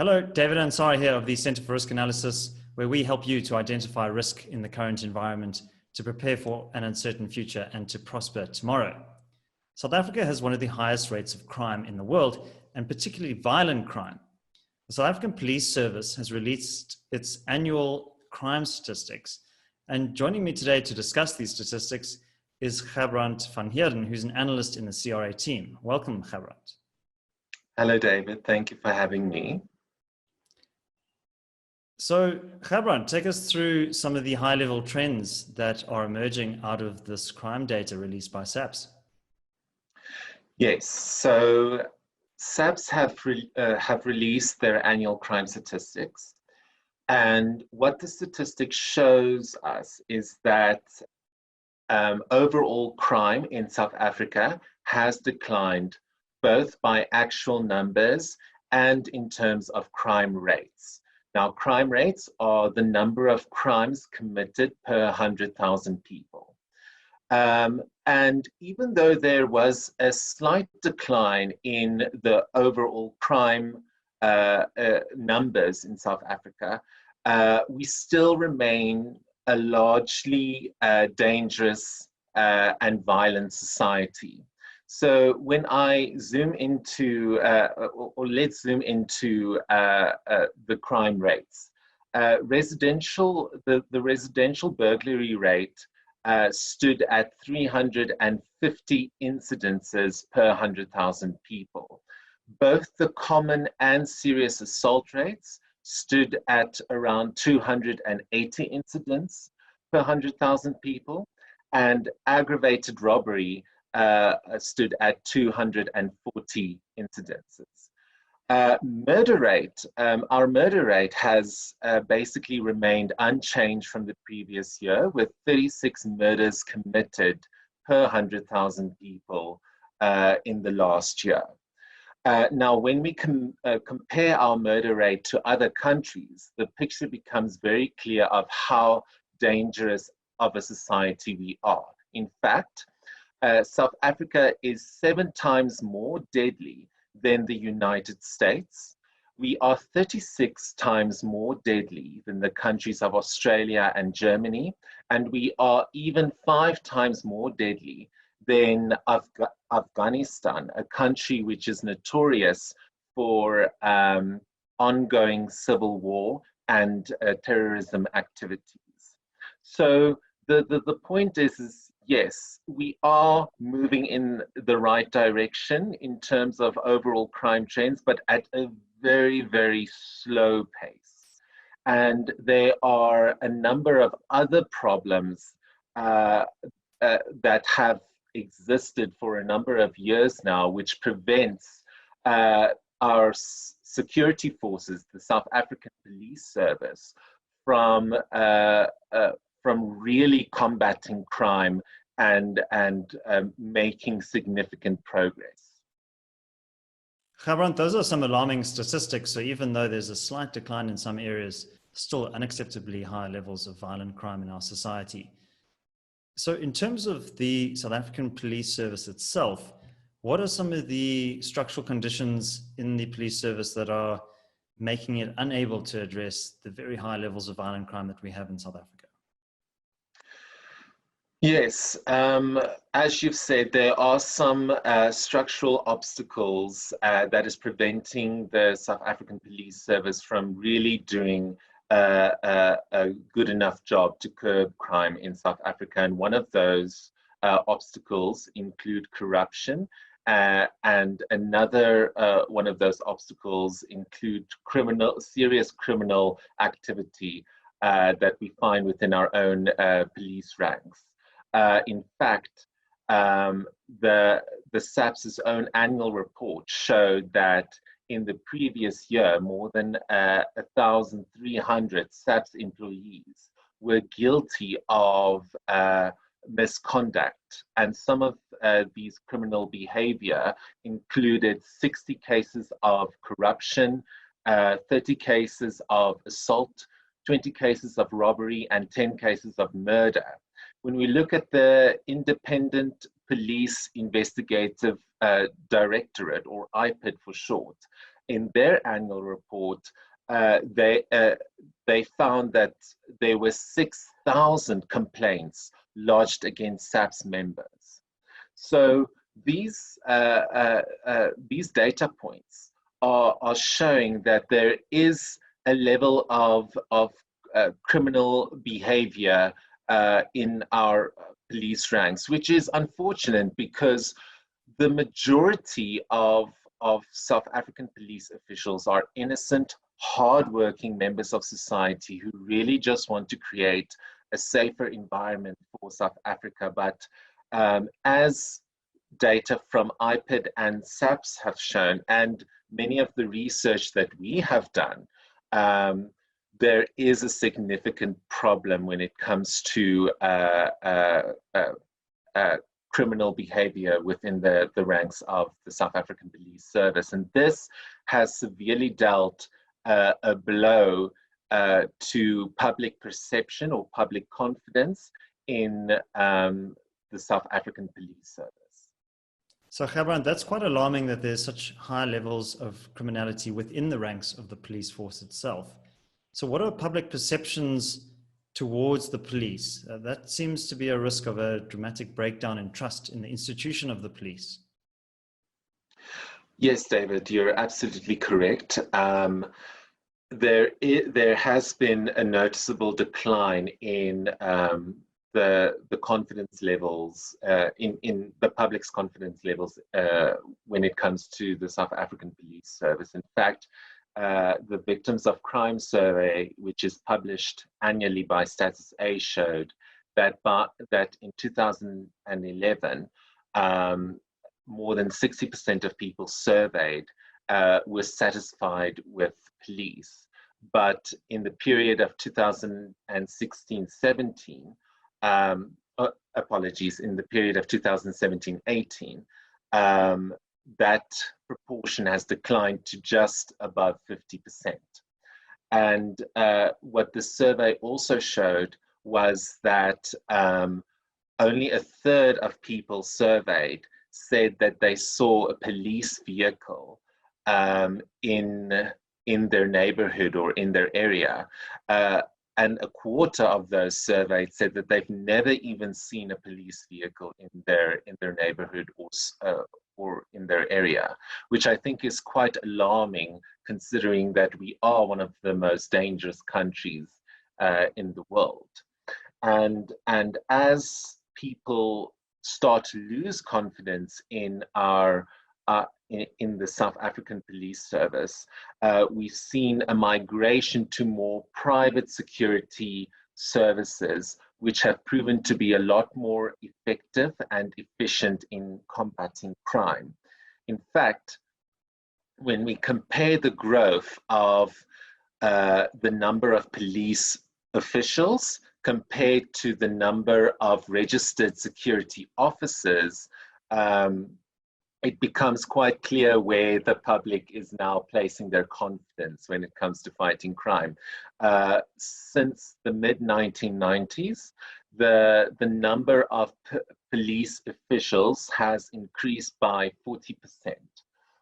Hello, David Ansari here of the Centre for Risk Analysis, where we help you to identify risk in the current environment, to prepare for an uncertain future and to prosper tomorrow. South Africa has one of the highest rates of crime in the world, and particularly violent crime. The South African Police Service has released its annual crime statistics. And joining me today to discuss these statistics is Gerbrandt van Heerden, who's an analyst in the CRA team. Welcome, Gerbrandt. Hello, David. Thank you for having me. So, Gerbrandt, take us through some of the high-level trends that are emerging out of this crime data released by SAPS. Yes, so SAPS have released their annual crime statistics. And what the statistics shows us is that overall crime in South Africa has declined both by actual numbers and in terms of crime rates. Now, crime rates are the number of crimes committed per 100,000 people. And even though there was a slight decline in the overall crime numbers in South Africa, we still remain a largely dangerous and violent society. So when I zoom into, or let's zoom into the crime rates, the residential burglary rate stood at 350 incidences per 100,000 people. Both the common and serious assault rates stood at around 280 incidents per 100,000 people, and aggravated robbery stood at 240 incidences. Our murder rate has basically remained unchanged from the previous year, with 36 murders committed per 100,000 people in the last year. Now, when we compare our murder rate to other countries, the picture becomes very clear of how dangerous of a society we are. In fact, South Africa is 7 times more deadly than the United States. We are 36 times more deadly than the countries of Australia and Germany, and we are even 5 times more deadly than Afghanistan, a country which is notorious for ongoing civil war and terrorism activities. So the point is, yes, we are moving in the right direction in terms of overall crime trends, but at a very, very slow pace. And there are a number of other problems that have existed for a number of years now, which prevents our security forces, the South African Police Service, from really combating crime and making significant progress. Gerbrandt, those are some alarming statistics. So even though there's a slight decline in some areas, still unacceptably high levels of violent crime in our society. So in terms of the South African Police Service itself, what are some of the structural conditions in the police service that are making it unable to address the very high levels of violent crime that we have in South Africa? Yes, as you've said, there are some structural obstacles that is preventing the South African Police Service from really doing a good enough job to curb crime in South Africa. And one of those obstacles include corruption, and another one of those obstacles include serious criminal activity that we find within our own police ranks. In fact, the SAPS's own annual report showed that in the previous year, more than 1,300 SAPS employees were guilty of misconduct. And some of these criminal behavior included 60 cases of corruption, 30 cases of assault, 20 cases of robbery, and 10 cases of murder. When we look at the Independent Police Investigative Directorate, or IPID for short, in their annual report, they found that there were 6,000 complaints lodged against SAPS members. So these data points are showing that there is a level of criminal behavior in our police ranks, which is unfortunate because the majority of South African police officials are innocent, hardworking members of society who really just want to create a safer environment for South Africa. But as data from IPID and SAPS have shown, and many of the research that we have done, there is a significant problem when it comes to criminal behavior within the ranks of the South African Police Service. And this has severely dealt a blow to public perception or public confidence in the South African Police Service. So Gerbrandt, that's quite alarming that there's such high levels of criminality within the ranks of the police force itself. So what are public perceptions towards the police? That seems to be a risk of a dramatic breakdown in trust in the institution of the police. Yes, David, you're absolutely correct. There has been a noticeable decline in the confidence levels, in the public's confidence levels when it comes to the South African Police Service. In fact, the Victims of Crime survey, which is published annually by Status A, showed that in 2011, more than 60% of people surveyed were satisfied with police. But in the period of 2016-17, in the period of 2017-18, that proportion has declined to just above 50%. And what the survey also showed was that only a third of people surveyed said that they saw a police vehicle in their neighborhood or in their area. And a quarter of those surveyed said that they've never even seen a police vehicle in their neighborhood or in their area, which I think is quite alarming, considering that we are one of the most dangerous countries in the world. And as people start to lose confidence in in the South African Police Service, we've seen a migration to more private security services, which have proven to be a lot more effective and efficient in combating crime. In fact, when we compare the growth of the number of police officials compared to the number of registered security officers, it becomes quite clear where the public is now placing their confidence when it comes to fighting crime. Since the mid-1990s, the number of police officials has increased by 40%,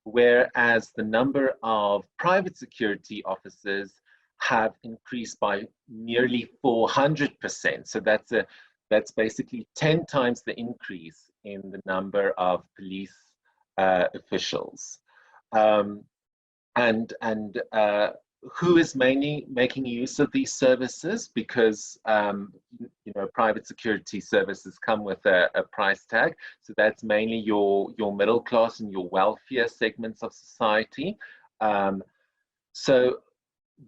whereas the number of private security officers have increased by nearly 400%. So that's basically 10 times the increase in the number of police officials. Who is mainly making use of these services? Because private security services come with a price tag. So that's mainly your middle class and your wealthier segments of society. So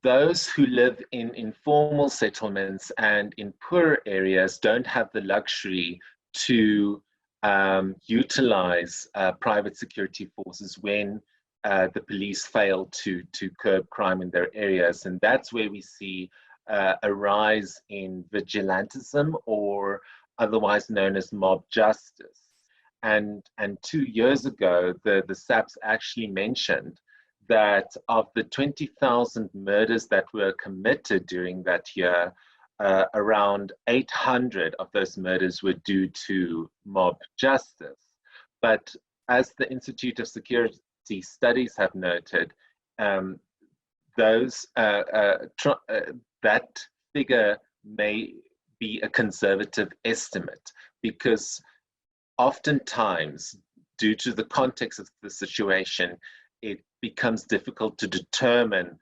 those who live in informal settlements and in poorer areas don't have the luxury to utilize private security forces when the police fail to curb crime in their areas. And that's where we see a rise in vigilantism, or otherwise known as mob justice. And 2 years ago, the SAPS actually mentioned that of the 20,000 murders that were committed during that year, around 800 of those murders were due to mob justice. But as the Institute of Security Studies have noted, that figure may be a conservative estimate, because oftentimes, due to the context of the situation, it becomes difficult to determine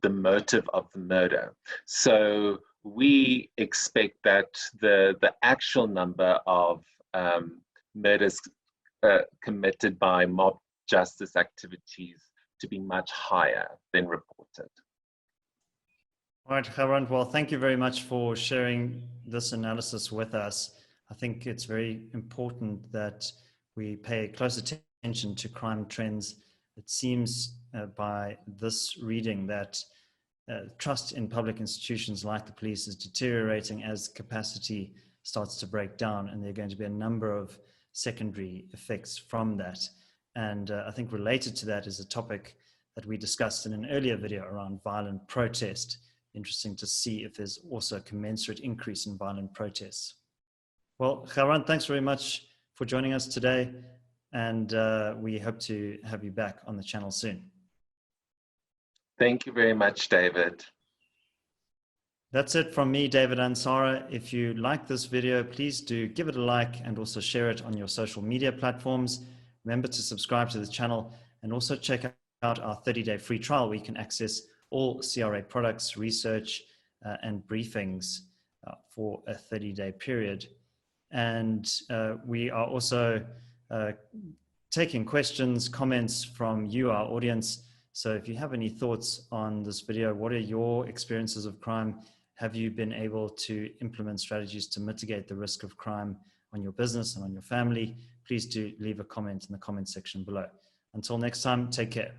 the motive of the murder. So we expect that the actual number of murders committed by mob justice activities to be much higher than reported. All right, Gerbrandt, well, thank you very much for sharing this analysis with us. I think it's very important that we pay close attention to crime trends. It seems by this reading that trust in public institutions like the police is deteriorating as capacity starts to break down, and there are going to be a number of secondary effects from that. And I think related to that is a topic that we discussed in an earlier video around violent protest. Interesting to see if there's also a commensurate increase in violent protests. Well, Gerbrandt, thanks very much for joining us today, and we hope to have you back on the channel soon. Thank you very much, David. That's it from me, David Ansara. If you like this video, please do give it a like and also share it on your social media platforms. Remember to subscribe to the channel and also check out our 30-day free trial where you can access all CRA products, research, and briefings for a 30-day period. And we are also taking questions, comments from you, our audience. So if you have any thoughts on this video, what are your experiences of crime? Have you been able to implement strategies to mitigate the risk of crime on your business and on your family? Please do leave a comment in the comment section below. Until next time, take care.